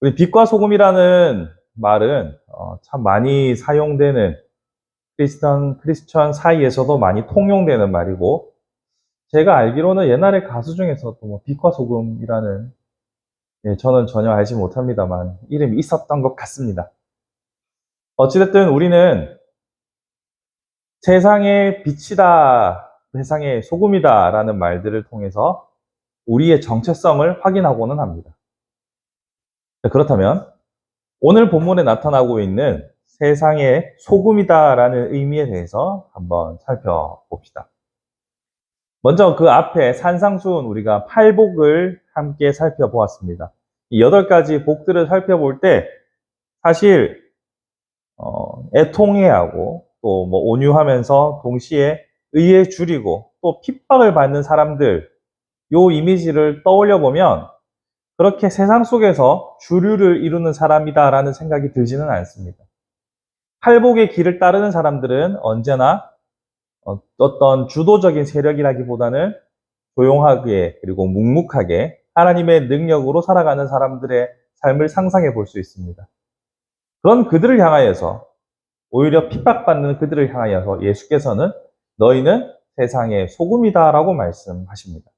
우리 빛과 소금이라는 말은 참 많이 사용되는 크리스천 사이에서도 많이 통용되는 말이고, 제가 알기로는 옛날에 가수 중에서도 뭐 빛과 소금이라는, 저는 전혀 알지 못합니다만 이름이 있었던 것 같습니다. 어찌됐든 우리는 세상의 빛이다, 세상의 소금이다라는 말들을 통해서 우리의 정체성을 확인하고는 합니다. 그렇다면 오늘 본문에 나타나고 있는 세상의 소금이다라는 의미에 대해서 한번 살펴봅시다. 먼저 그 앞에 산상수훈 우리가 팔복을 함께 살펴보았습니다. 이 8가지 복들을 살펴볼 때 사실 애통해하고 또 뭐 온유하면서 동시에 의에 줄이고 또 핍박을 받는 사람들, 요 이미지를 떠올려 보면 그렇게 세상 속에서 주류를 이루는 사람이다라는 생각이 들지는 않습니다. 팔복의 길을 따르는 사람들은 언제나 어떤 주도적인 세력이라기보다는 조용하게 그리고 묵묵하게 하나님의 능력으로 살아가는 사람들의 삶을 상상해 볼 수 있습니다. 그런 그들을 향하여서, 오히려 핍박받는 그들을 향하여서 예수께서는 너희는 세상의 소금이다라고 말씀하십니다.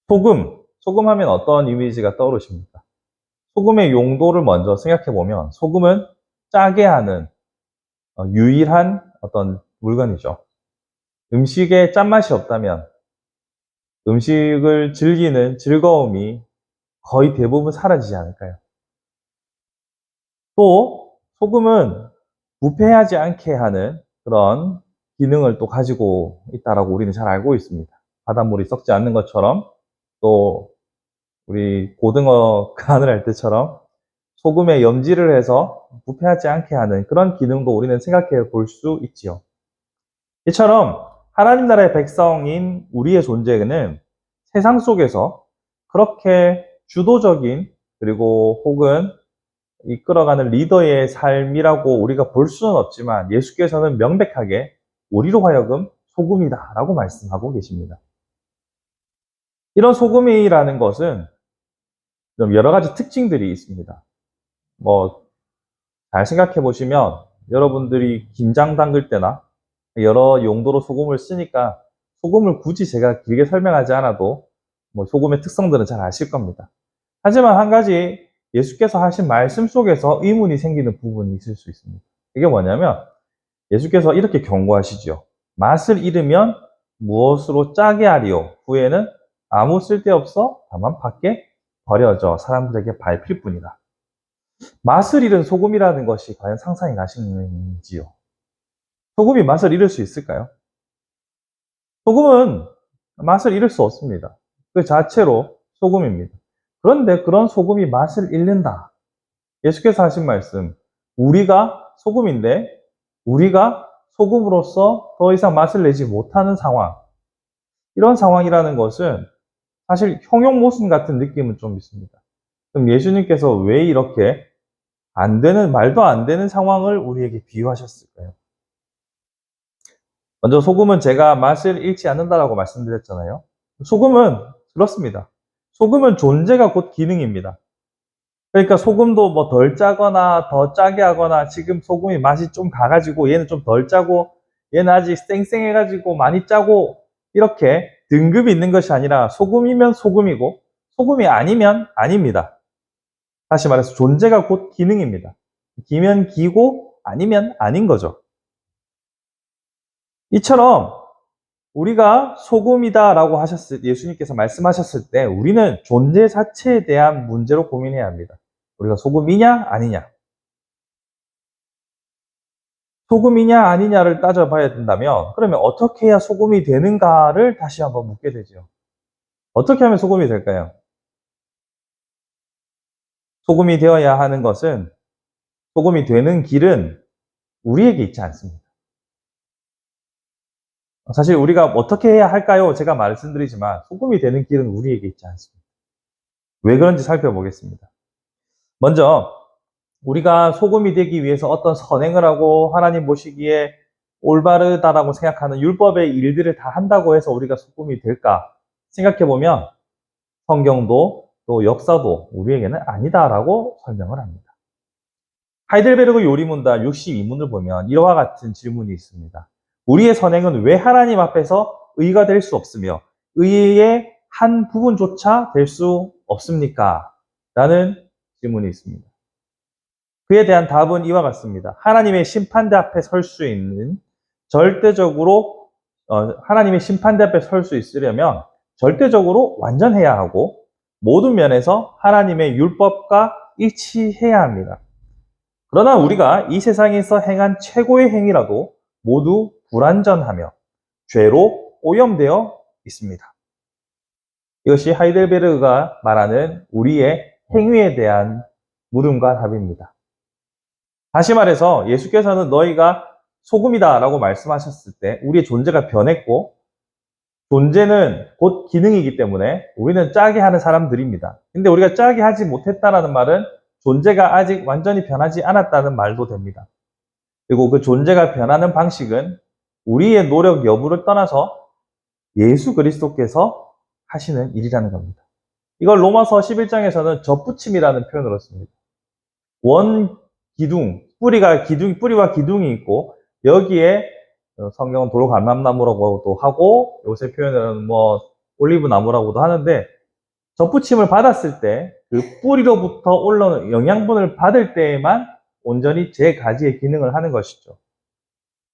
소금 하면 어떤 이미지가 떠오르십니까? 소금의 용도를 먼저 생각해 보면 소금은 짜게 하는 유일한 어떤 물건이죠. 음식에 짠맛이 없다면 음식을 즐기는 즐거움이 거의 대부분 사라지지 않을까요? 또 소금은 부패하지 않게 하는 그런 기능을 또 가지고 있다라고 우리는 잘 알고 있습니다. 바닷물이 썩지 않는 것처럼, 또 우리 고등어 간을 할 때처럼 소금에 염지를 해서 부패하지 않게 하는 그런 기능도 우리는 생각해 볼 수 있지요. 이처럼 하나님 나라의 백성인 우리의 존재는 세상 속에서 그렇게 주도적인, 그리고 혹은 이끌어가는 리더의 삶이라고 우리가 볼 수는 없지만 예수께서는 명백하게 우리로 하여금 소금이다라고 말씀하고 계십니다. 이런 소금이라는 것은 좀 여러 가지 특징들이 있습니다. 잘 생각해 보시면 여러분들이 김장 담글 때나 여러 용도로 소금을 쓰니까 소금을 굳이 제가 길게 설명하지 않아도 소금의 특성들은 잘 아실 겁니다. 하지만 한 가지 예수께서 하신 말씀 속에서 의문이 생기는 부분이 있을 수 있습니다. 이게 뭐냐면 예수께서 이렇게 경고하시죠. 맛을 잃으면 무엇으로 짜게 하리요? 후에는 아무 쓸데없어 다만 밖에 버려져 사람들에게 밟힐 뿐이다. 맛을 잃은 소금이라는 것이 과연 상상이 가시는지요? 소금이 맛을 잃을 수 있을까요? 소금은 맛을 잃을 수 없습니다. 그 자체로 소금입니다. 그런데 그런 소금이 맛을 잃는다. 예수께서 하신 말씀, 우리가 소금인데 우리가 소금으로서 더 이상 맛을 내지 못하는 상황, 이런 상황이라는 것은 사실 형용 모순 같은 느낌은 좀 있습니다. 그럼 예수님께서 왜 이렇게 말도 안 되는 상황을 우리에게 비유하셨을까요? 먼저 소금은 제가 맛을 잃지 않는다라고 말씀드렸잖아요. 소금은 그렇습니다. 소금은 존재가 곧 기능입니다. 그러니까 소금도 뭐 덜 짜거나 더 짜게 하거나, 지금 소금이 맛이 좀 가가지고 얘는 좀 덜 짜고 얘는 아직 쌩쌩해가지고 많이 짜고, 이렇게 등급이 있는 것이 아니라 소금이면 소금이고 소금이 아니면 아닙니다. 다시 말해서 존재가 곧 기능입니다. 기면 기고 아니면 아닌 거죠. 이처럼 우리가 소금이다라고 예수님께서 말씀하셨을 때 우리는 존재 자체에 대한 문제로 고민해야 합니다. 우리가 소금이냐 아니냐, 소금이냐 아니냐를 따져봐야 된다면, 그러면 어떻게 해야 소금이 되는가를 다시 한번 묻게 되죠. 어떻게 하면 소금이 될까요? 소금이 되어야 하는 것은, 소금이 되는 길은 우리에게 있지 않습니다. 사실 우리가 어떻게 해야 할까요? 제가 말씀드리지만 소금이 되는 길은 우리에게 있지 않습니다. 왜 그런지 살펴보겠습니다. 먼저 우리가 소금이 되기 위해서 어떤 선행을 하고 하나님 보시기에 올바르다라고 생각하는 율법의 일들을 다 한다고 해서 우리가 소금이 될까 생각해 보면 성경도 또 역사도 우리에게는 아니다라고 설명을 합니다. 하이델베르그 요리문답 62문을 보면 이와 같은 질문이 있습니다. 우리의 선행은 왜 하나님 앞에서 의가 될 수 없으며 의의 한 부분조차 될 수 없습니까? 라는 질문이 있습니다. 그에 대한 답은 이와 같습니다. 하나님의 심판대 앞에 설 수 있는 절대적으로 하나님의 심판대 앞에 설 수 있으려면 절대적으로 완전해야 하고 모든 면에서 하나님의 율법과 일치해야 합니다. 그러나 우리가 이 세상에서 행한 최고의 행위라도 모두 불완전하며 죄로 오염되어 있습니다. 이것이 하이델베르그가 말하는 우리의 행위에 대한 물음과 답입니다. 다시 말해서 예수께서는 너희가 소금이다 라고 말씀하셨을 때 우리의 존재가 변했고 존재는 곧 기능이기 때문에 우리는 짜게 하는 사람들입니다. 근데 우리가 짜게 하지 못했다라는 말은 존재가 아직 완전히 변하지 않았다는 말도 됩니다. 그리고 그 존재가 변하는 방식은 우리의 노력 여부를 떠나서 예수 그리스도께서 하시는 일이라는 겁니다. 이걸 로마서 11장에서는 젖붙임이라는 표현으로 씁니다. 원기둥, 뿌리와 기둥이 있고 여기에 성경은 도로감람나무라고도 하고 요새 표현은 올리브나무라고도 하는데 젖붙임을 받았을 때 그 뿌리로부터 올라오는 영양분을 받을 때에만 온전히 제 가지의 기능을 하는 것이죠.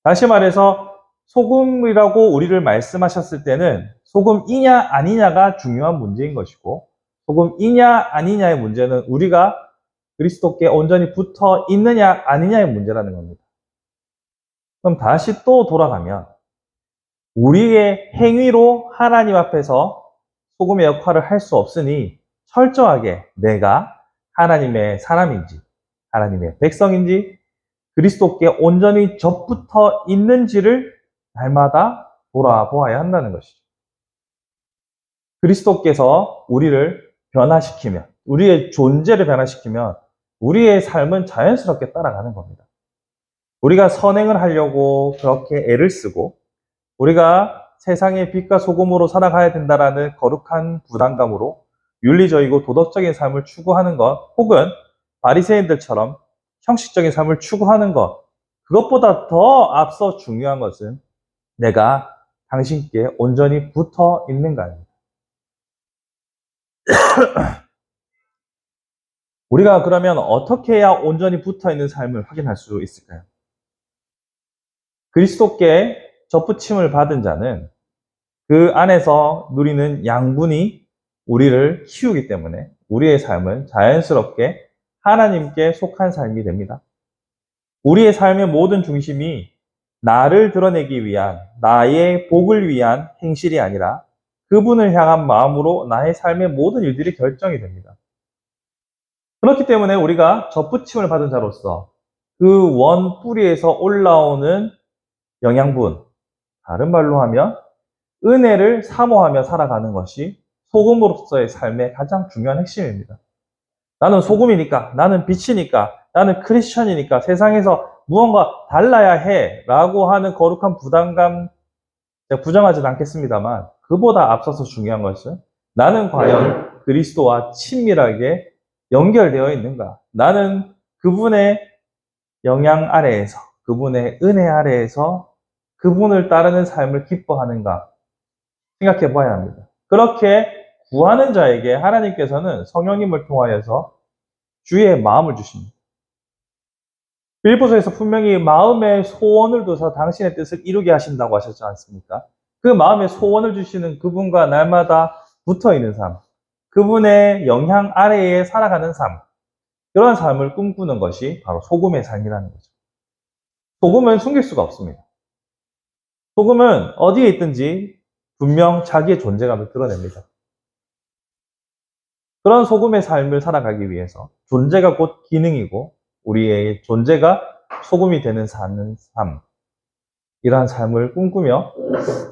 다시 말해서 소금이라고 우리를 말씀하셨을 때는 소금이냐 아니냐가 중요한 문제인 것이고 소금이냐 아니냐의 문제는 우리가 그리스도께 온전히 붙어 있느냐 아니냐의 문제라는 겁니다. 그럼 다시 또 돌아가면 우리의 행위로 하나님 앞에서 소금의 역할을 할 수 없으니 철저하게 내가 하나님의 사람인지 하나님의 백성인지 그리스도께 온전히 접붙어 있는지를 날마다 돌아보아야 한다는 것이죠. 그리스도께서 우리를 변화시키면 우리의 존재를 변화시키면 우리의 삶은 자연스럽게 따라가는 겁니다. 우리가 선행을 하려고 그렇게 애를 쓰고 우리가 세상의 빛과 소금으로 살아가야 된다라는 거룩한 부담감으로 윤리적이고 도덕적인 삶을 추구하는 것 혹은 바리새인들처럼 형식적인 삶을 추구하는 것 그것보다 더 앞서 중요한 것은 내가 당신께 온전히 붙어 있는가입니다. 우리가 그러면 어떻게 해야 온전히 붙어 있는 삶을 확인할 수 있을까요? 그리스도께 접붙임을 받은 자는 그 안에서 누리는 양분이 우리를 키우기 때문에 우리의 삶은 자연스럽게 하나님께 속한 삶이 됩니다. 우리의 삶의 모든 중심이 나를 드러내기 위한, 나의 복을 위한 행실이 아니라 그분을 향한 마음으로 나의 삶의 모든 일들이 결정이 됩니다. 그렇기 때문에 우리가 접붙임을 받은 자로서 그 원 뿌리에서 올라오는 영양분, 다른 말로 하면 은혜를 사모하며 살아가는 것이 소금으로서의 삶의 가장 중요한 핵심입니다. 나는 소금이니까, 나는 빛이니까, 나는 크리스천이니까 세상에서 무언가 달라야 해 라고 하는 거룩한 부담감 제가 부정하지는 않겠습니다만 그보다 앞서서 중요한 것은 나는 과연 그리스도와 친밀하게 연결되어 있는가? 나는 그분의 영향 아래에서, 그분의 은혜 아래에서 그분을 따르는 삶을 기뻐하는가? 생각해 봐야 합니다. 그렇게 구하는 자에게 하나님께서는 성령님을 통하여서 주의 마음을 주십니다. 빌립보서에서 분명히 마음의 소원을 둬서 당신의 뜻을 이루게 하신다고 하셨지 않습니까? 그 마음의 소원을 주시는 그분과 날마다 붙어있는 삶, 그분의 영향 아래에 살아가는 삶, 그런 삶을 꿈꾸는 것이 바로 소금의 삶이라는 거죠. 소금은 숨길 수가 없습니다. 소금은 어디에 있든지 분명 자기의 존재감을 드러냅니다. 그런 소금의 삶을 살아가기 위해서 존재가 곧 기능이고 우리의 존재가 소금이 되는 사는 삶, 이러한 삶을 꿈꾸며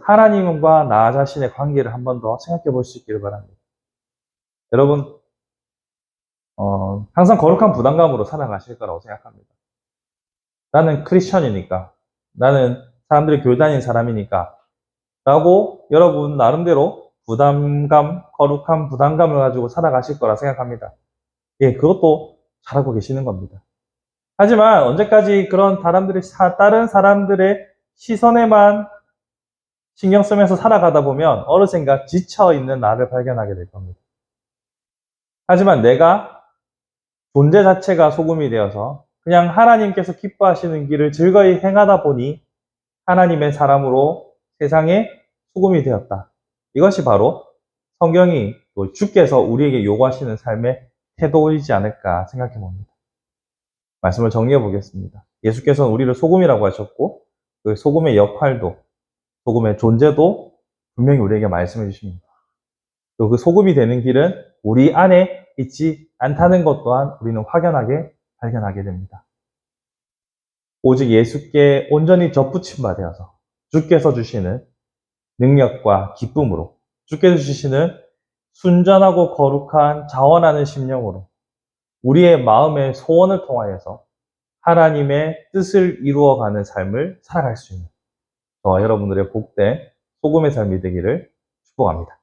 하나님과 나 자신의 관계를 한 번 더 생각해 볼 수 있기를 바랍니다. 여러분, 항상 거룩한 부담감으로 살아가실 거라고 생각합니다. 나는 크리스천이니까, 나는 사람들이 교회 다니는 사람이니까 라고 여러분 나름대로 부담감, 거룩한 부담감을 가지고 살아가실 거라 생각합니다. 예, 그것도 잘하고 계시는 겁니다. 하지만 언제까지 그런 다른 사람들의 시선에만 신경 쓰면서 살아가다 보면 어느샌가 지쳐있는 나를 발견하게 될 겁니다. 하지만 내가 존재 자체가 소금이 되어서 그냥 하나님께서 기뻐하시는 길을 즐거이 행하다 보니 하나님의 사람으로 세상에 소금이 되었다. 이것이 바로 성경이 또 주께서 우리에게 요구하시는 삶의 태도이지 않을까 생각해 봅니다. 말씀을 정리해 보겠습니다. 예수께서는 우리를 소금이라고 하셨고 그 소금의 역할도 소금의 존재도 분명히 우리에게 말씀해 주십니다. 또 그 소금이 되는 길은 우리 안에 있지 않다는 것 또한 우리는 확연하게 발견하게 됩니다. 오직 예수께 온전히 접붙임 바 되어서 주께서 주시는 능력과 기쁨으로 주께서 주시는 순전하고 거룩한 자원하는 심령으로 우리의 마음의 소원을 통하여서 하나님의 뜻을 이루어가는 삶을 살아갈 수 있는 저와 여러분들의 복된 소금의 삶이 되기를 축복합니다.